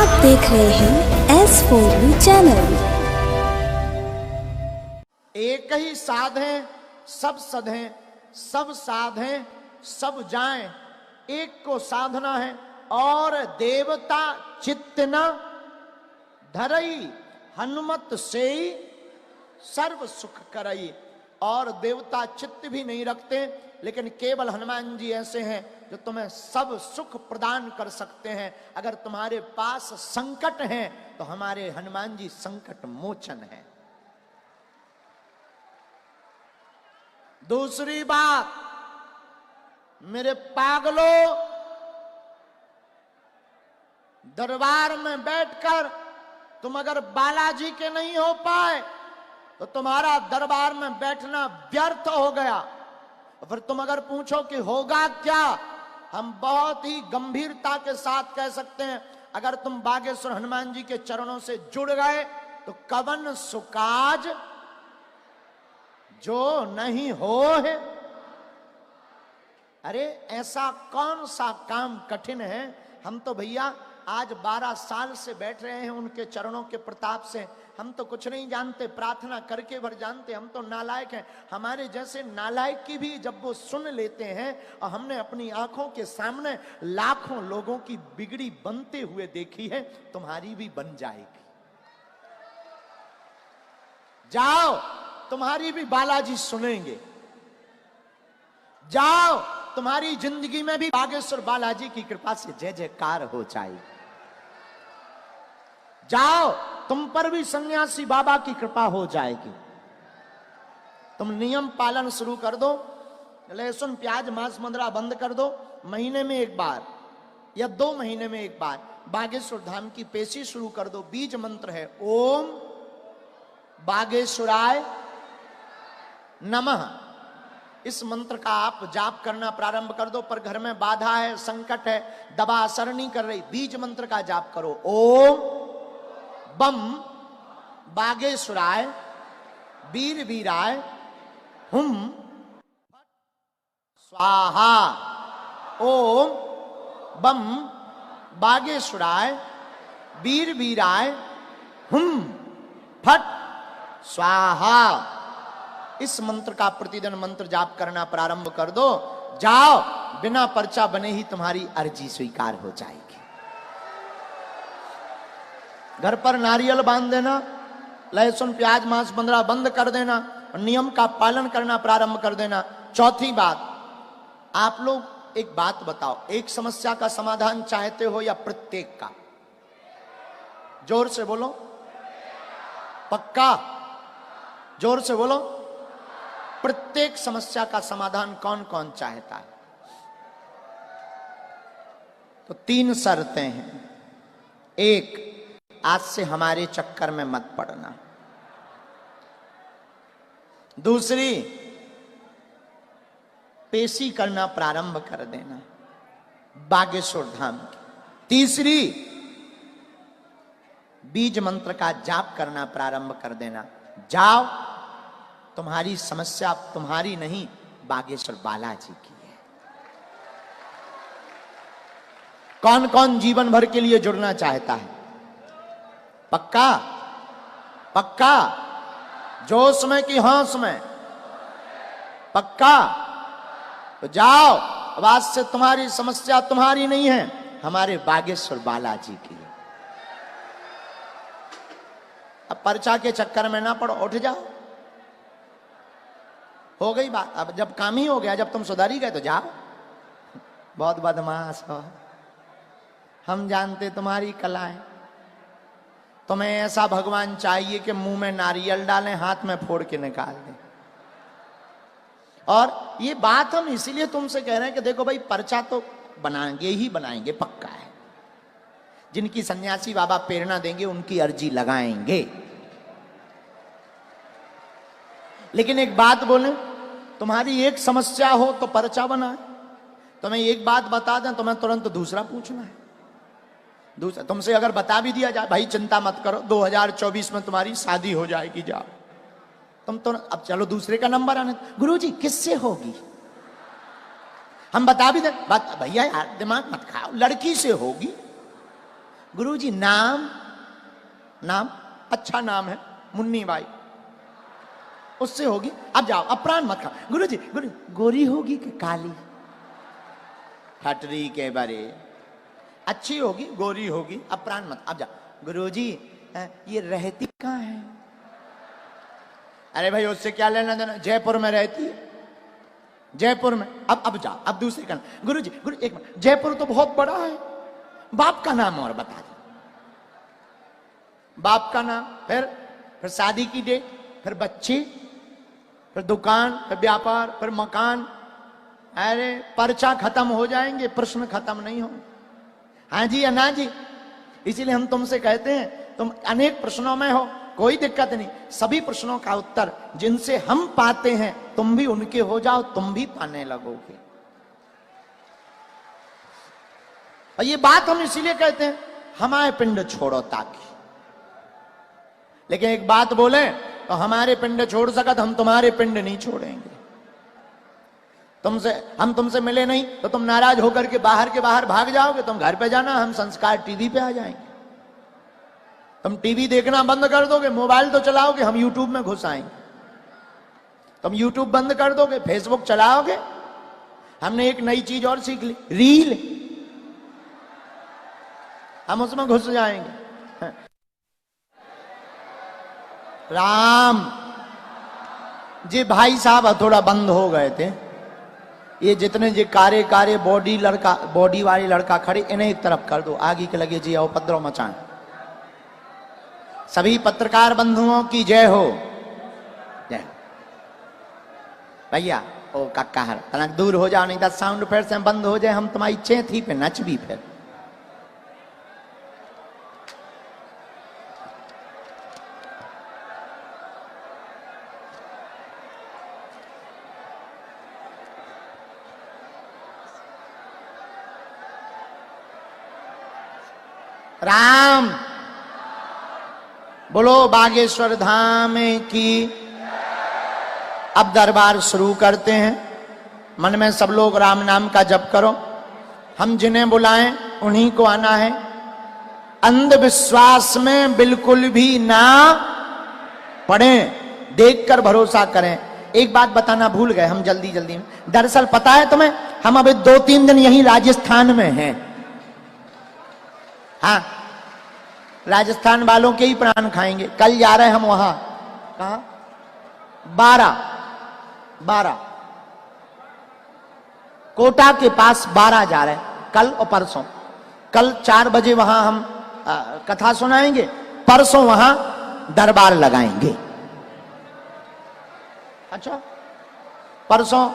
आप देख रहे हैं S4U चैनल। एक ही साधे सब सधे, सब साधे सब जाएं, एक को साधना है। और देवता चित्त न धरई, हनुमत से सर्व सुख करई। और देवता चित्त भी नहीं रखते, लेकिन केवल हनुमान जी ऐसे हैं जो तुम्हें सब सुख प्रदान कर सकते हैं। अगर तुम्हारे पास संकट है तो हमारे हनुमान जी संकट मोचन है। दूसरी बात, मेरे पागलों, दरबार में बैठकर तुम अगर बालाजी के नहीं हो पाए तो तुम्हारा दरबार में बैठना व्यर्थ हो गया। फिर तुम अगर पूछो कि होगा क्या, हम बहुत ही गंभीरता के साथ कह सकते हैं, अगर तुम बागेश्वर हनुमान जी के चरणों से जुड़ गए तो कवन सुकाज जो नहीं हो है। अरे ऐसा कौन सा काम कठिन है। हम तो भैया आज 12 साल से बैठ रहे हैं उनके चरणों के प्रताप से। हम तो कुछ नहीं जानते, प्रार्थना करके भर जानते। हम तो नालायक हैं। हमारे जैसे नालायक की भी जब वो सुन लेते हैं, और हमने अपनी आंखों के सामने लाखों लोगों की बिगड़ी बनते हुए देखी है, तुम्हारी भी बन जाएगी। जाओ, तुम्हारी भी बालाजी सुनेंगे। जाओ, तुम्हारी जिंदगी में भी बागेश्वर बालाजी की कृपा से जय जयकार हो जाएगी। जाओ, तुम पर भी सन्यासी बाबा की कृपा हो जाएगी। तुम नियम पालन शुरू कर दो, लहसुन प्याज मांस मंदरा बंद कर दो। महीने में एक बार या 2 महीने में एक बार बागेश्वर धाम की पेशी शुरू कर दो। बीज मंत्र है ओम बागेश्वराय नमः। इस मंत्र का आप जाप करना प्रारंभ कर दो। पर घर में बाधा है, संकट है, दवा असर नहीं कर रही, बीज मंत्र का जाप करो। ओम बम बागेश्वराय वीर वीराय हुम स्वाहा। ओम बम बागेश्वराय वीर वीराय हुम फट स्वाहा। इस मंत्र का प्रतिदिन मंत्र जाप करना प्रारंभ कर दो। जाओ, बिना पर्चा बने ही तुम्हारी अर्जी स्वीकार हो जाएगी। घर पर नारियल बांध देना, लहसुन प्याज मांस बंदरा बंद कर देना, नियम का पालन करना प्रारंभ कर देना। चौथी बात, आप लोग एक बात बताओ, एक समस्या का समाधान चाहते हो या प्रत्येक का? जोर से बोलो। पक्का? जोर से बोलो। प्रत्येक समस्या का समाधान कौन कौन चाहता है? तो 3 शर्तें हैं। एक, आज से हमारे चक्कर में मत पड़ना। दूसरी, पेशी करना प्रारंभ कर देना बागेश्वर धाम की। तीसरी, बीज मंत्र का जाप करना प्रारंभ कर देना। जाओ, तुम्हारी समस्या तुम्हारी नहीं, बागेश्वर बालाजी की है। कौन कौन जीवन भर के लिए जुड़ना चाहता है? पक्का? पक्का? जोश में कि होश में? पक्का? तो जाओ, अब आज से तुम्हारी समस्या तुम्हारी नहीं है, हमारे बागेश्वर बालाजी की है। अब पर्चा के चक्कर में ना पड़ो, उठ जाओ। हो गई बात। अब जब काम ही हो गया, जब तुम सुधारी गए तो जाओ। बहुत बदमाश हो, हम जानते तुम्हारी कलाएं। तुम्हें ऐसा भगवान चाहिए कि मुंह में नारियल डालें, हाथ में फोड़ के निकाल दें। और ये बात हम इसीलिए तुमसे कह रहे हैं कि देखो भाई, पर्चा तो बनाएंगे ही बनाएंगे, पक्का है। जिनकी सन्यासी बाबा प्रेरणा देंगे उनकी अर्जी लगाएंगे। लेकिन एक बात बोले, तुम्हारी एक समस्या हो तो पर्चा बनाए। तुम्हें एक बात बता दें, तुम्हें तुरंत दूसरा पूछना है। दूसरा, तुमसे अगर बता भी दिया जाए, भाई चिंता मत करो, 2024 में तुम्हारी शादी हो जाएगी, जाओ। तुम तो अब चलो दूसरे का नंबर आने। गुरुजी किससे होगी? हम बता भी दें, भैया यार दिमाग मत खाओ, लड़की से होगी। गुरुजी नाम, नाम अच्छा नाम है मुन्नी बाई, उससे होगी। अब जाओ, अब प्राण मत खा। गुरुजी, गुरु गोरी होगी कि काली? हटरी के बारे, अच्छी होगी, गोरी होगी, अब प्राण मत। अब जाओ। गुरुजी ये रहती कहाँ है? अरे भाई उससे क्या लेना देना, जयपुर में रहती है, जयपुर में। अब जाओ, अब दूसरे का नाम। गुरुजी, गुरु एक मिनट, जयपुर तो बहुत बड़ा है, बाप का नाम और बता दो। बाप का नाम, फिर शादी की डेट, फिर बच्चे, फिर दुकान, फिर व्यापार, फिर मकान। अरे पर्चा खत्म हो जाएंगे, प्रश्न खत्म नहीं हो। हाँ जी या ना जी? इसीलिए हम तुमसे कहते हैं तुम अनेक प्रश्नों में हो, कोई दिक्कत नहीं, सभी प्रश्नों का उत्तर जिनसे हम पाते हैं तुम भी उनके हो जाओ, तुम भी पाने लगोगे। और ये बात हम इसीलिए कहते हैं हमारे पिंड छोड़ो ताकि। लेकिन एक बात बोले तो हमारे पिंड छोड़ सकत, हम तुम्हारे पिंड नहीं छोड़ेंगे। हम तुमसे मिले नहीं तो तुम नाराज होकर के बाहर भाग जाओगे, तुम घर पे जाना, हम संस्कार टीवी पे आ जाएंगे। तुम टीवी देखना बंद कर दोगे, मोबाइल तो चलाओगे, हम यूट्यूब में घुस आएंगे। तुम यूट्यूब बंद कर दोगे, फेसबुक चलाओगे, हमने एक नई चीज और सीख ली, रील, हम उसमें घुस जाएंगे। राम जी भाई साहब थोड़ा बंद हो गए थे। ये जितने जे कारे बॉडी वाले लड़का खड़े, इन्हें एक तरफ कर दो, आगे के लगे जी उपद्रव मचाएं। सभी पत्रकार बंधुओं की जय हो, जय। भैया ओ काका तनक दूर हो जाओ, नहीं तो साउंड फिर से बंद हो जाए, हम तुम्हारी चेथी पे नच भी फिर। राम बोलो बागेश्वर धाम की। अब दरबार शुरू करते हैं। मन में सब लोग राम नाम का जप करो। हम जिन्हें बुलाएं उन्हीं को आना है। अंधविश्वास में बिल्कुल भी ना पड़े, देखकर भरोसा करें। एक बात बताना भूल गए हम जल्दी में। दरअसल पता है तुम्हें, हम अभी 2-3 दिन यहीं राजस्थान में हैं। हाँ, राजस्थान वालों के ही प्राण खाएंगे। कल जा रहे हैं हम वहां, कहा 12 कोटा के पास 12 जा रहे हैं, कल और परसों। कल 4 बजे वहां हम कथा सुनाएंगे, परसों वहां दरबार लगाएंगे। अच्छा, परसों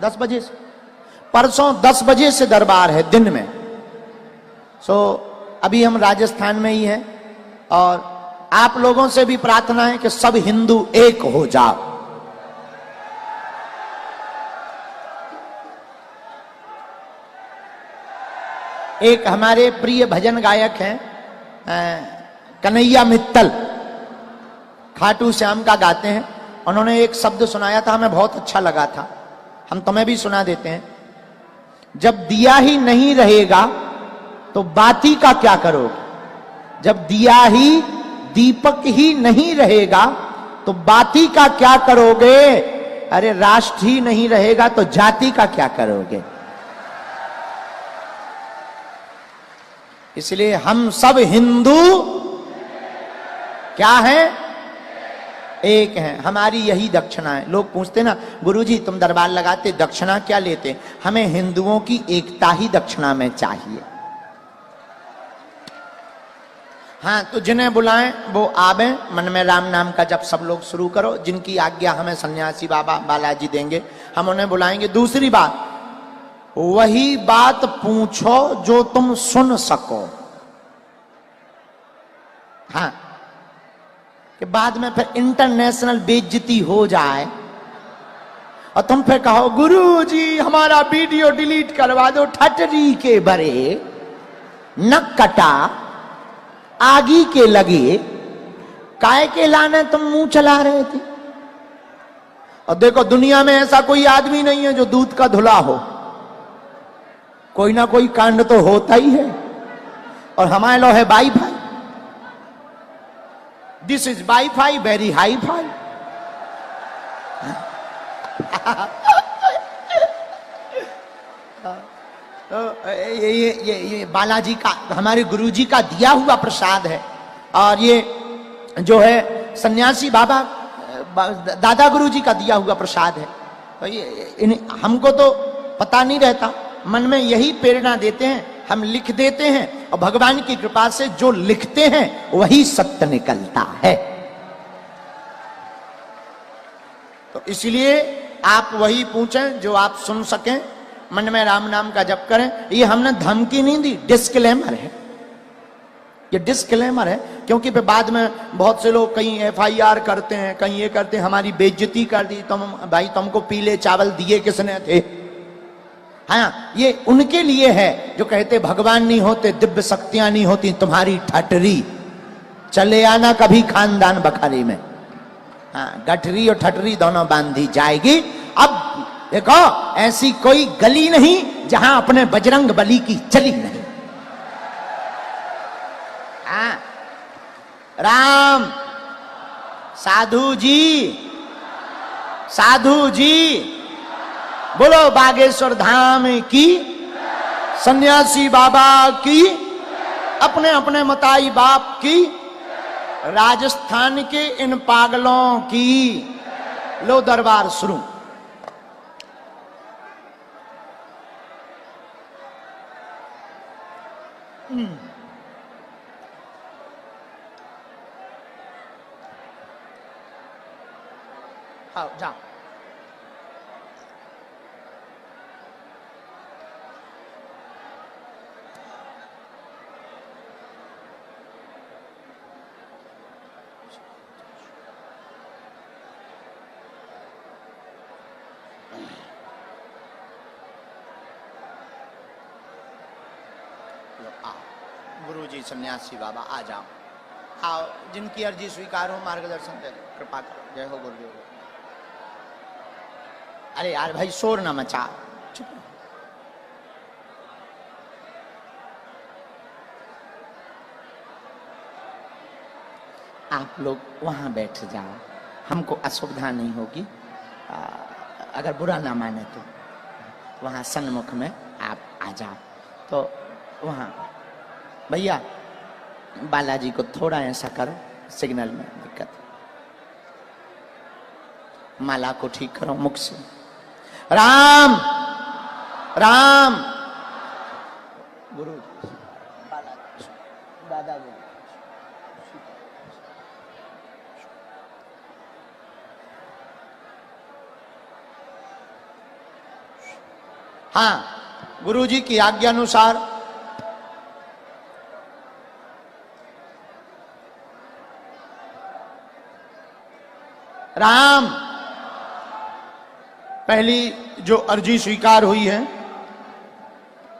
10 बजे से, परसों 10 बजे से दरबार है दिन में। अभी हम राजस्थान में ही हैं और आप लोगों से भी प्रार्थना है कि सब हिंदू एक हो जाओ। एक हमारे प्रिय भजन गायक हैं कन्हैया मित्तल, खाटू श्याम का गाते हैं। उन्होंने एक शब्द सुनाया था, हमें बहुत अच्छा लगा था, हम तुम्हें भी सुना देते हैं। जब दिया ही नहीं रहेगा तो बाती का क्या करोगे? जब दिया ही दीपक ही नहीं रहेगा तो बाती का क्या करोगे? अरे राष्ट्र ही नहीं रहेगा तो जाति का क्या करोगे? इसलिए हम सब हिंदू क्या हैं? एक हैं। हमारी यही दक्षिणा है। लोग पूछते ना, गुरुजी तुम दरबार लगाते दक्षिणा क्या लेते? हमें हिंदुओं की एकता ही दक्षिणा में चाहिए। हाँ, तो जिन्हें बुलाएं वो आवे। मन में राम नाम का जप सब लोग शुरू करो। जिनकी आज्ञा हमें सन्यासी बाबा बालाजी देंगे, हम उन्हें बुलाएंगे। दूसरी बात, वही बात पूछो जो तुम सुन सको। हाँ, कि बाद में फिर इंटरनेशनल बेइज्जती हो जाए और तुम फिर कहो गुरुजी हमारा वीडियो डिलीट करवा दो, ठटरी के बरे नक कटा आगी के लगे, काय के लाने तुम मुंह चला रहे थे। और देखो दुनिया में ऐसा कोई आदमी नहीं है जो दूध का धुला हो, कोई ना कोई कांड तो होता ही है। और हमारे लो है wifi. This is wifi very hi fi. तो ये बालाजी का, हमारे गुरुजी का दिया हुआ प्रसाद है। और ये जो है सन्यासी बाबा दादा गुरुजी का दिया हुआ प्रसाद है। तो ये हमको तो पता नहीं रहता, मन में यही प्रेरणा देते हैं, हम लिख देते हैं और भगवान की कृपा से जो लिखते हैं वही सत्य निकलता है। तो इसलिए आप वही पूछें जो आप सुन सकें, मन में राम नाम का जप करें। ये हमने धमकी नहीं दी, डिस्क्लेमर है, ये डिस्क्लेमर है। क्योंकि फिर बाद में बहुत से लोग कहीं FIR करते हैं, कहीं ये करते हैं, हमारी बेइज्जती कर दी, तुम भाई तुमको पीले चावल दिए किसने थे। हाँ, ये उनके लिए है जो कहते भगवान नहीं होते, दिव्य शक्तियां नहीं होती, तुम्हारी ठटरी। चले आना कभी खानदान बखारी में। हाँ, गठरी और ठटरी दोनों बांधी जाएगी। अब देखो, ऐसी कोई गली नहीं जहां अपने बजरंग बली की चली नहीं। हाँ, राम साधु जी, साधु जी बोलो बागेश्वर धाम की, सन्यासी बाबा की, अपने अपने मताई बाप की, राजस्थान के इन पागलों की। लो दरबार शुरू। आओ जाओ। गुरुजी सन्यासी बाबा आ जाओ, आओ। जिनकी अर्जी स्वीकार हो मार्गदर्शन दे दो, कृपा करो। जय हो गुरुदेव। अरे यार भाई शोर ना मचा, चुप रहो। आप लोग वहां बैठ जाओ, हमको असुविधा नहीं होगी। अगर बुरा ना माने तो वहां सन्मुख में आप आ जाओ। तो वहां भैया बालाजी को थोड़ा ऐसा करो, सिग्नल में दिक्कत। माला को ठीक करो मुख से। राम राम गुरु बालाजी दादा गुरु। हाँ, गुरुजी की आज्ञा अनुसार राम। पहली जो अर्जी स्वीकार हुई है,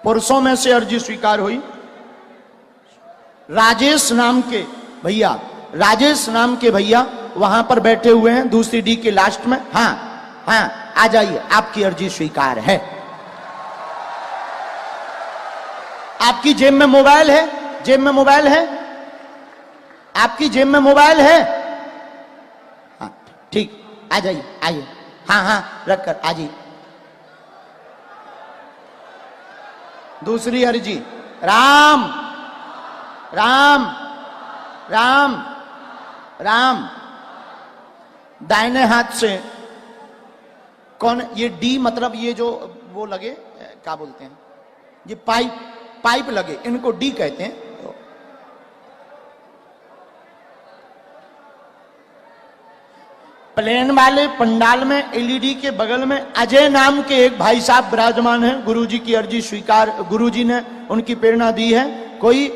पुरुषों में से अर्जी स्वीकार हुई राजेश नाम के भैया। राजेश नाम के भैया वहां पर बैठे हुए हैं, दूसरी डी के लास्ट में। हाँ हाँ, आ जाइए, आपकी अर्जी स्वीकार है। आपकी जेब में मोबाइल है? जेब में मोबाइल है? आपकी जेब में मोबाइल है? हाँ ठीक, आ जाइए, आइए। हाँ हाँ, रख कर आ जाइए। दूसरी अर्जी राम राम राम राम। दाहिने हाथ से कौन? ये डी मतलब ये जो वो लगे, क्या बोलते हैं, ये पाइप लगे, इनको डी कहते हैं। प्लेन वाले पंडाल में एलईडी के बगल में अजय नाम के एक भाई साहब विराजमान हैं। गुरुजी की अर्जी स्वीकार, गुरुजी ने उनकी प्रेरणा दी है। कोई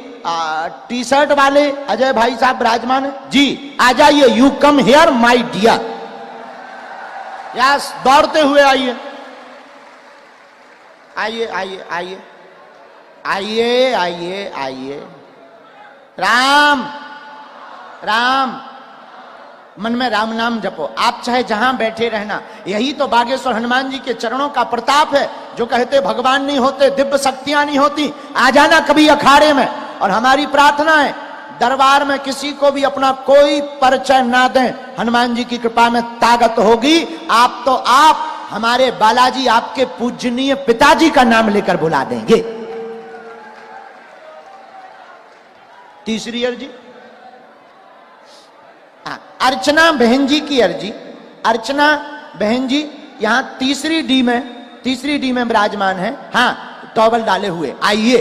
टी शर्ट वाले अजय भाई साहब विराजमान है जी, आ जाइए। You come here my dear. Yes, दौड़ते हुए आइए, आइए आइए आइए आइए आइए आइए। राम राम, मन में राम नाम जपो। आप चाहे जहां बैठे रहना। यही तो बागेश्वर हनुमान जी के चरणों का प्रताप है, जो कहते भगवान नहीं होते, दिव्य शक्तियां नहीं होती। आ जाना कभी अखाड़े में, और हमारी प्रार्थना है दरबार में किसी को भी अपना कोई परिचय ना दें। हनुमान जी की कृपा में ताकत होगी। आप तो आप हमारे बालाजी आपके पूजनीय पिताजी का नाम लेकर बुला देंगे। तीसरी अर्जी अर्चना बहन जी की अर्जी। अर्चना बहन जी यहां तीसरी डी में विराजमान है। हाँ, टॉवल डाले हुए आइए।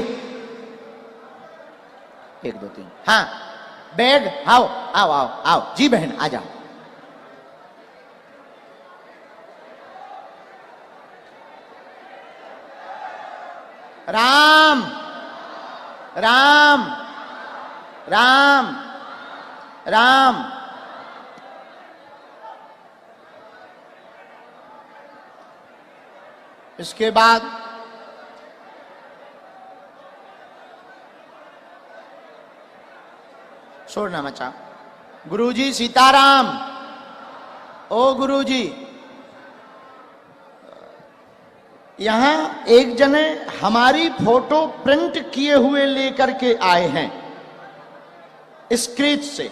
1 2 3 हाँ, बैग आओ आओ आओ आओ जी बहन आ जाओ। राम राम राम राम। इसके बाद छोड़ना मचा। गुरुजी सीताराम। ओ गुरुजी, यहां एक जने हमारी फोटो प्रिंट किए हुए लेकर के आए हैं स्क्रेच से।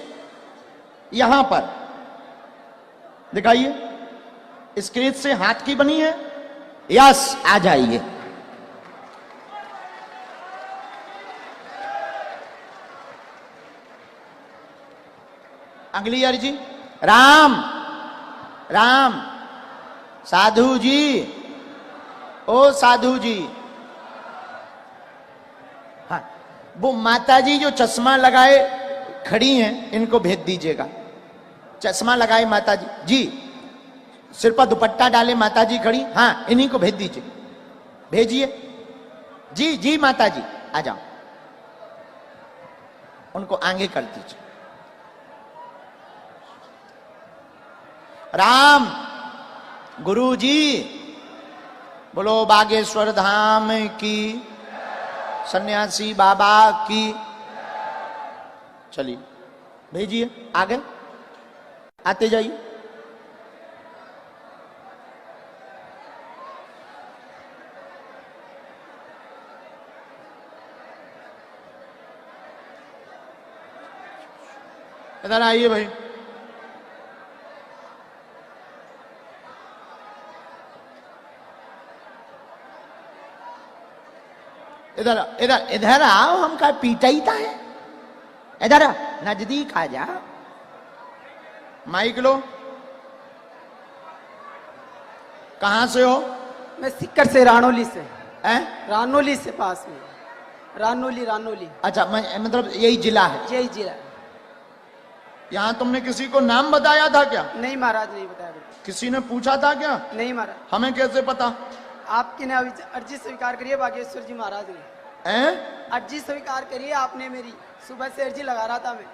यहां पर दिखाइए, स्क्रेच से हाथ की बनी है। यस, आ जाइए। अगली अर्जी। राम राम। साधु जी, ओ साधु जी। हाँ, वो माता जी जो चश्मा लगाए खड़ी हैं, इनको भेज दीजिएगा। चश्मा लगाए माता जी, जी सिर पर दुपट्टा डाले माता जी खड़ी, हाँ इन्हीं को भेज दीजिए। भेजिए जी जी माता जी आ जाओ, उनको आगे कर दीजिए। राम। गुरु जी बोलो बागेश्वर धाम की, सन्यासी बाबा की। चलिए भेजिए आगे, आते जाइए। इधर आइए भाई। इधर इधर इधर आओ, हम का पीटा ही था है। इधर नजदीक आ जा। माइक लो। कहां से हो? मैं सिक्कर से, रानोली से। हैं? रानोली से पास में, रानोली रानोली। अच्छा, मतलब यही जिला है? यही जिला। यहाँ तुमने किसी को नाम बताया था क्या? नहीं महाराज, नहीं बताया। किसी ने पूछा था क्या? नहीं महाराज। हमें कैसे पता? आपकी ने अर्जी स्वीकार करिए बागेश्वर जी महाराज ने। अर्जी स्वीकार करिए आपने मेरी। सुबह से अर्जी लगा रहा था मैं।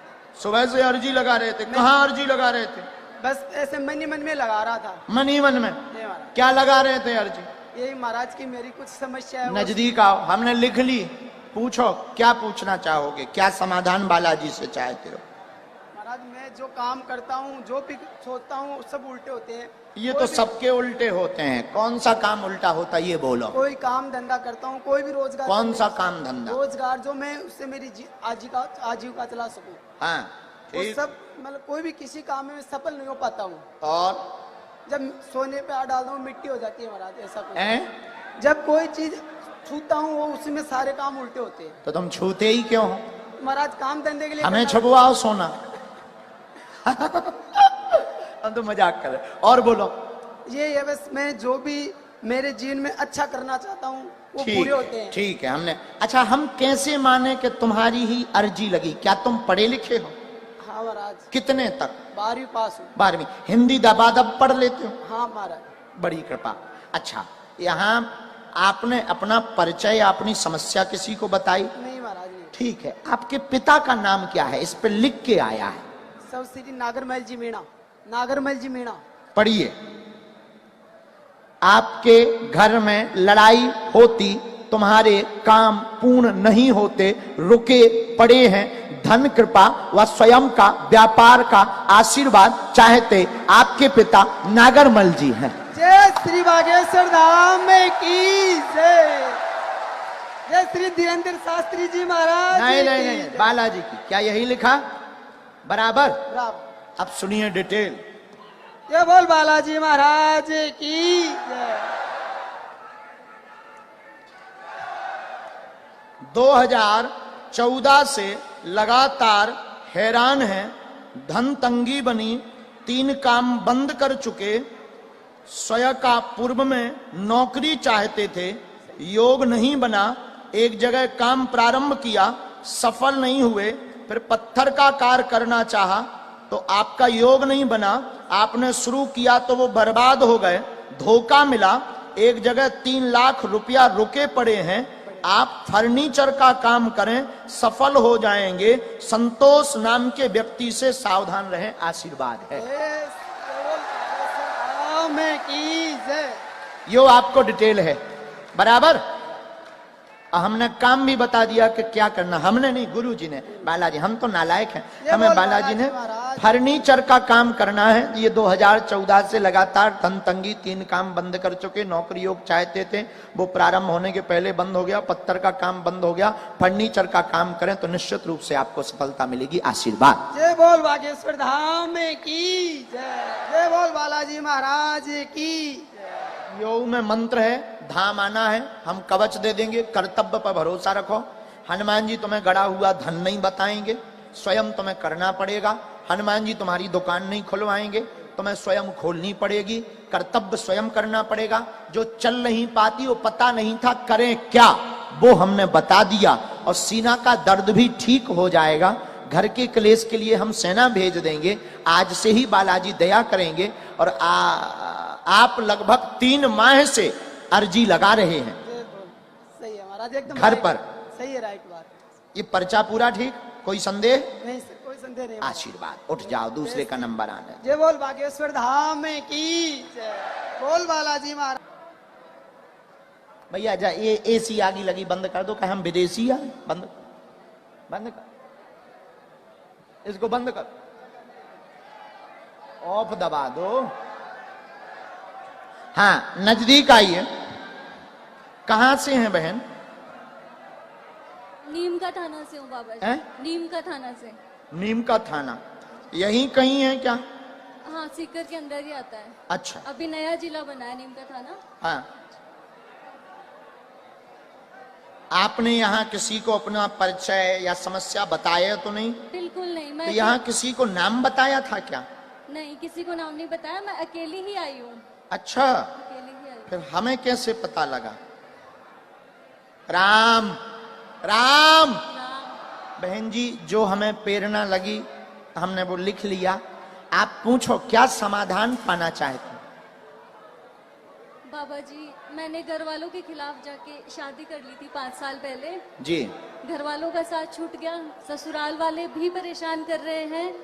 सुबह से अर्जी लगा रहे थे? कहाँ अर्जी लगा रहे थे? बस ऐसे मन ही मन में लगा रहा था। मन ही मन में? नहीं महाराज। क्या लगा रहे थे अर्जी? यही महाराज की मेरी कुछ समस्या है। नजदीक आओ, हमने लिख ली। पूछो क्या पूछना चाहोगे, क्या समाधान बालाजी से चाहते हो? महाराज मैं जो काम करता हूँ, जो भी सोचता हूँ, सब उल्टे होते हैं। ये तो सबके उल्टे होते हैं। कौन सा काम उल्टा होता है ये बोलो? कोई काम धंधा करता हूँ, कोई भी रोजगार। कौन सा काम धंधा? रोजगार जो मैं उससे मेरी आजीविका चला सकूं। हाँ, वो सब मतलब कोई भी किसी काम में सफल नहीं हो पाता हूँ। और जब सोने पे हाथ डालता हूँ मिट्टी हो जाती है महाराज। ऐसा कुछ जब कोई चीज छूता हूँ वो उसी में सारे काम उल्टे होते हैं। तो तुम छूते ही क्यों हो? महाराज काम धंधे के लिए हमें छुपवाओ सोना। हम तो मजाक कर रहे। और बोलो। ये है बस, मैं जो भी मेरे जीवन में अच्छा करना चाहता हूँ वो पूरे होते हैं। ठीक है। हमने अच्छा, हम कैसे माने कि तुम्हारी ही अर्जी लगी? क्या तुम पढ़े लिखे हो? हाँ महाराज। कितने तक? 12वीं पास हूँ। 12वीं? हिंदी दबादब पढ़ लेते हो? हाँ महाराज। बड़ी कृपा। अच्छा, यहाँ आपने अपना परिचय, अपनी समस्या किसी को बताई? नहीं महाराज नहीं। ठीक है। आपके पिता का नाम क्या है? इस पे लिख के आया है। सब श्री नागरमल जी मीणा। नागरमल जी मीणा। पढ़िए। आपके घर में लड़ाई होती, तुम्हारे काम पूर्ण नहीं होते, रुके पड़े हैं, धन कृपा व स्वयं का व्यापार का आशीर्वाद चाहते आपके पिता नागरमल जी हैं। जय श्री बागेश्वर धाम की जय। जय श्री धीरेन्द्र शास्त्री जी महाराज। नहीं नहीं नहीं, बालाजी की। क्या यही लिखा? बराबर। बराबर। अब सुनिए डिटेल। ये बोल बालाजी महाराज की जय। 2014 से लगातार हैरान हैं, धन तंगी बनी, 3 काम बंद कर चुके, स्वयं का पूर्व में नौकरी चाहते थे, योग नहीं बना, एक जगह काम प्रारंभ किया, सफल नहीं हुए, फिर पत्थर का कार्य करना चाहा तो आपका योग नहीं बना, आपने शुरू किया तो वो बर्बाद हो गए, धोखा मिला, एक जगह 3 लाख रुपया रुके पड़े हैं, आप फर्नीचर का काम करें, सफल हो जाएंगे। संतोष नाम के व्यक्ति से सावधान रहें, आशीर्वाद है। यो आपको डिटेल है, बराबर। हमने काम भी बता दिया कि क्या करना, हमने नहीं, गुरुजी ने, बालाजी। हम तो नालायक हैं, हमें बालाजी ने फर्नीचर का काम करना है। ये 2014 से लगातार धन तंगी, 3 काम बंद कर चुके, नौकरी योग चाहते थे, वो प्रारंभ होने के पहले बंद हो गया, पत्थर का काम बंद हो गया, फर्नीचर का काम करें तो निश्चित रूप से आपको सफलता मिलेगी, आशीर्वाद। जय बोल बागेश्वर धाम की जय। जय बोल बालाजी महाराज की। योग में मंत्र है, धाम आना है, हम कवच दे देंगे, कर्तव्य पर भरोसा रखो। हनुमान जी तुम्हें गड़ा हुआ धन नहीं बताएंगे, स्वयं तुम्हें करना पड़ेगा। हनुमान जी तुम्हारी दुकान नहीं खुलवाएंगे, तुम्हें स्वयं खोलनी पड़ेगी, कर्तव्य स्वयं करना पड़ेगा। जो चल नहीं पाती, वो पता नहीं था करें क्या, वो हमने बता दिया, और सीना का दर्द भी ठीक हो जाएगा। घर के क्लेश के लिए हम सेना भेज देंगे, आज से ही बालाजी दया करेंगे। और आप लगभग 3 माह से अर्जी लगा रहे हैं, सही है महाराज, एकदम घर पर। सही है, राइट बात। ये पर्चा पूरा ठीक, कोई संदेह नहीं सर, कोई संदेह नहीं। आशीर्वाद, उठ जाओ, दूसरे का नंबर आना। जय बोल बागेश्वर धाम की जय। बोल बालाजी महाराज। भैया जा, ये एसी आगी लगी, बंद कर दो। कहा हम विदेशी आए, बंद बंद कर, इसको बंद कर, ऑफ दबा दो। हाँ, नजदीक आइए। कहां से हैं बहन? नीम का थाना से हूँ बाबा जी। नीम का थाना से। नीम का थाना यहीं कहीं है क्या? हाँ, सीकर के अंदर ही आता है। अच्छा, अभी नया जिला बना है नीम का थाना। हाँ। आपने यहाँ किसी को अपना परिचय या समस्या बताया तो नहीं? बिल्कुल नहीं। मैं तो यहाँ किसी को नाम बताया था क्या? नहीं, किसी को नाम नहीं बताया, मैं अकेली ही आई हूँ। अच्छा, अकेली ही आई। फिर हमें कैसे पता लगा? राम राम। बहन जी, जो हमें प्रेरणा लगी हमने वो लिख लिया। आप पूछो क्या समाधान पाना चाहते? बाबा जी, मैंने घर वालों के खिलाफ जाके शादी कर ली थी 5 साल पहले जी। घर वालों का साथ छूट गया, ससुराल वाले भी परेशान कर रहे हैं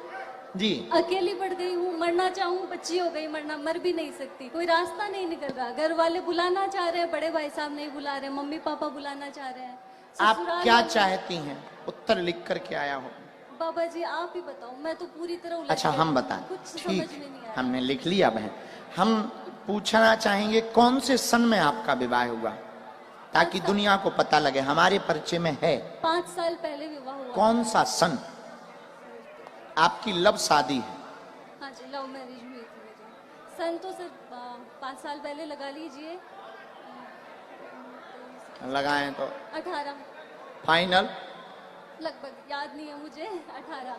जी। अकेली पड़ गई हूँ, मरना चाहूँ, बच्ची हो गई, मर भी नहीं सकती, कोई रास्ता नहीं निकल रहा। घर वाले बुलाना चाह रहे हैं, बड़े भाई साहब नहीं बुला रहे, मम्मी पापा बुलाना चाह रहे हैं। आप क्या चाहती हैं? उत्तर लिख करके आया हो। बाबा जी आप ही बताओ, मैं तो पूरी तरह उलझ अच्छा, गई, हम बताएं। कुछ समझ ठीक, में नहीं आया। हमने लिख लिया बहन। हम पूछना चाहेंगे कौन से सन में आपका विवाह हुआ, ताकि दुनिया को पता लगे, हमारे परिचय में है। 5 साल पहले विवाह हुआ। कौन सा सन? आपकी लव शादी है? हाँ जी, लव मैरिज हुई थी मेरी। सन तो सर 5 साल पहले लगा लीजिए, लगाएं तो 18 फाइनल। लगभग, याद नहीं है मुझे, 18।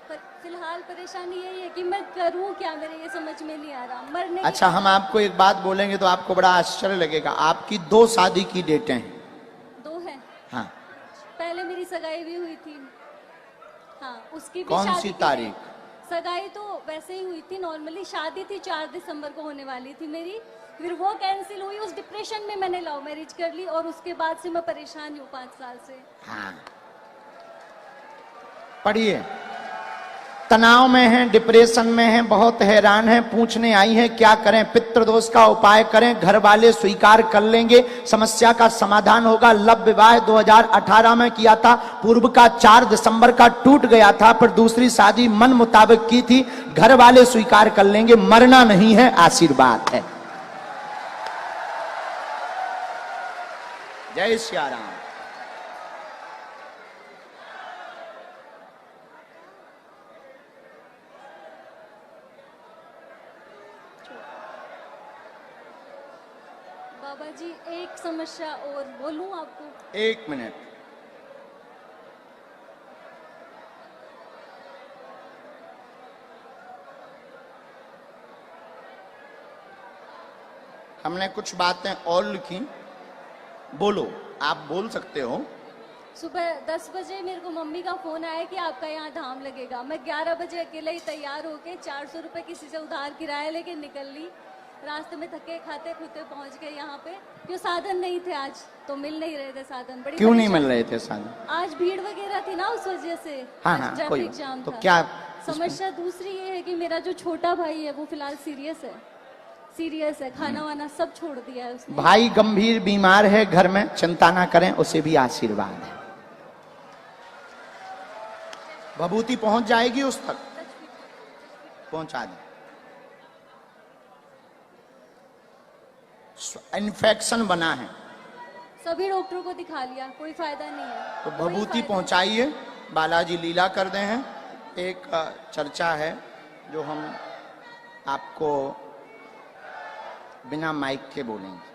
पर फिलहाल परेशानी यही है कि मैं करूं क्या, मेरे ये समझ में नहीं आ रहा। मरने अच्छा, हम आपको एक बात बोलेंगे तो आपको बड़ा आश्चर्य लगेगा। आपकी 2 शादी की डेटें हैं। 2 है। हाँ। पहले मेरी सगाई भी हुई थी। हाँ, उसकी भी कौन शादी सी की तारीख? सगाई तो वैसे ही हुई थी नॉर्मली, शादी थी 4 दिसंबर को होने वाली थी मेरी, फिर वो कैंसिल हुई। उस डिप्रेशन में मैंने लव मैरिज कर ली और उसके बाद से मैं परेशान हूँ 5 साल से। हाँ, पढ़िए। तनाव में हैं, डिप्रेशन में हैं, बहुत हैरान हैं, पूछने आई हैं क्या करें। पितृदोष का उपाय करें, घर वाले स्वीकार कर लेंगे, समस्या का समाधान होगा। लव विवाह 2018 में किया था, पूर्व का 4 दिसंबर का टूट गया था, पर दूसरी शादी मन मुताबिक की थी, घर वाले स्वीकार कर लेंगे, मरना नहीं है, आशीर्वाद है। जय सिया राम। बाबा जी एक समस्या और बोलूं आपको? 1 मिनट। हमने कुछ बातें और लिखी, बोलो, आप बोल सकते हो। सुबह 10 बजे मेरे को मम्मी का फोन आया कि आपका यहाँ धाम लगेगा। मैं 11 बजे अकेले ही तैयार होके 400 रुपए किसी से उधार किराया लेके निकल ली। रास्ते में थके खाते खुदे पहुंच गए यहाँ पे, क्यों साधन नहीं थे आज, तो मिल नहीं रहे थे साधन। बड़ी क्यों नहीं मिल रहे थे साधन? आज भीड़ वगैरह थी ना, उस वजह से। हाँ, आज ट्रैफिक जाम तो था। क्या समस्या दूसरी ये है कि मेरा जो छोटा भाई है वो फिलहाल सीरियस है, खाना वाना सब छोड़ दिया है उसने। भाई गंभीर बीमार है घर में, चिंता ना करें, उसे भी आशीर्वाद है। भभूति पहुंच जाएगी उस तक, पहुंचा दे। इन्फेक्शन बना है, सभी डॉक्टरों को दिखा लिया, कोई फायदा नहीं है। तो भभूति पहुंचाइए, बालाजी लीला कर दे हैं। एक चर्चा है जो हम आपको बिना माइक के बोलेंगे।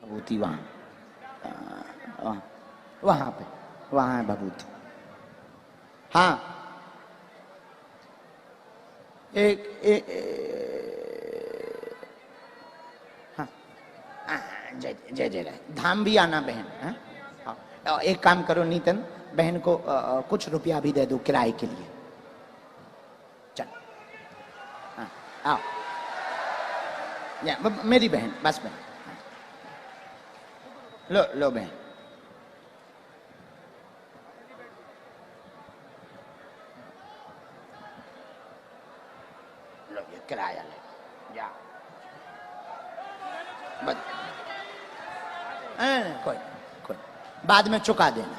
भभूति वहां वहां पे, वहां है भभूति। हाँ, जय जय जय राय। धाम भी आना बहन। हाँ, एक काम करो नीतन, बहन को कुछ रुपया भी दे दो किराए के लिए। चल, हाँ, आओ। मेरी बहन, बस बहन। लो लो बहन, लो ये किराया ले जा। कोई बाद में चुका देना।